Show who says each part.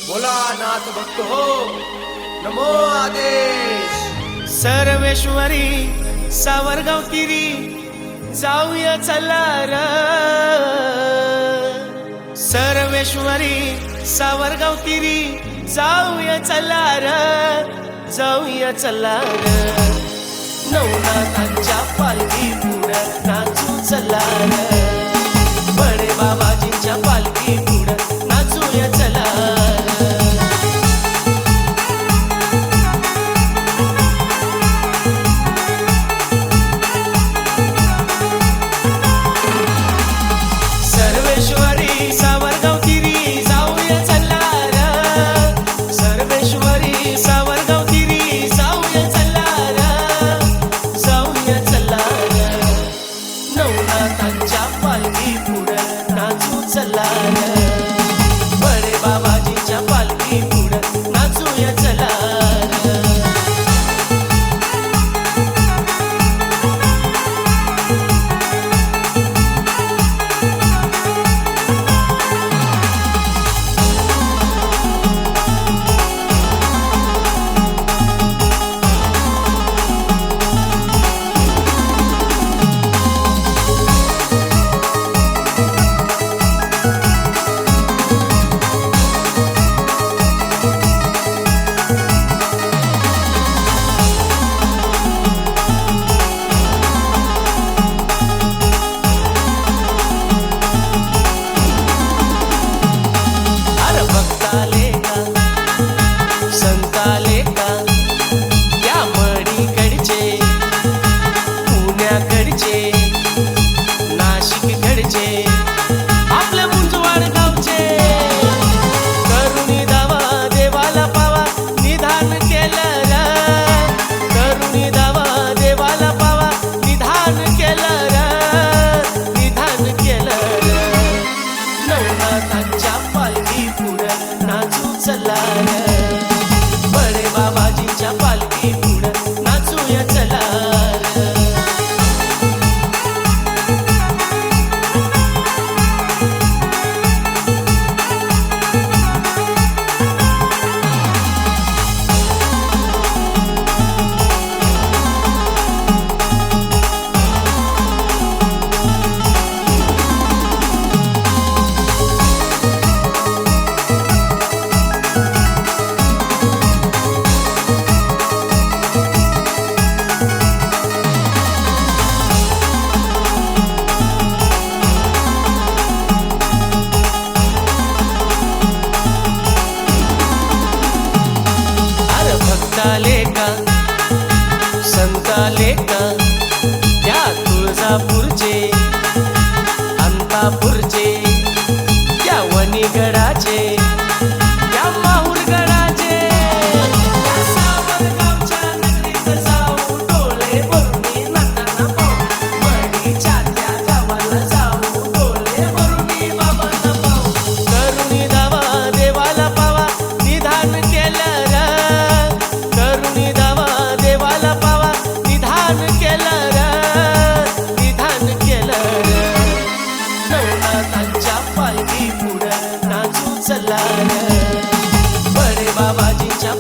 Speaker 1: बोला नाथ भक्त हो, नमो आदेश।
Speaker 2: सर्वेश्वरी सावरगाव तिरी जाऊया चला र, सर्वेश्वरी सावरगाव तिरी जाऊया चला र, जाऊया चला र, नवनाथांच्या पालखी पुढं नाचू चला र, बडे बाबाजींच्या पालखी पुढं नाचूया चला र। सर्वेश्वरी सावरगाव तिरी जाऊया चला र, सर्वेश्वरी सावरगाव तिरी जाऊया चला र, जाऊया चला र, नवनाथांच्या पालखी पुढं नाचू चला र, बडे बाबाजींच्या पालखी पुढं नाचूया चला र। भक्ताले का संताले का त्या मडीकडचे, पुण्याकडचे, नाशिककडचे, आपल्या मुंजवाड गावचे, करुणी दावा देवाला पावा निधान केलं र, करुणी दावा देवाला पावा निधान केलं र, निधान केलं र, नवनाथांच्या पालखी पुढं नाचू चला र, बडे बाबाजींच्या पालखी पुढं नाचूया चला र। भक्ताले का संताले का त्या तुळजापूरचे, अंतापूरचे, त्या वणीगडाचे, त्या माहुरगडाचे, त्या सावरगावच्या नगरीत जाऊ डोळे भरून नाताना पाहू, मडीच्या त्या गावाला जाऊ डोळे भरून बाबांना पाहू, करुणी दावा देवाला पावा निधान केलं र, करुणी दावा देवाला पावा निधान केलं र, निधान केलं र, नवनाथांच्या पालखी पुढं नाचू चला र, बडे बाबाजींच्या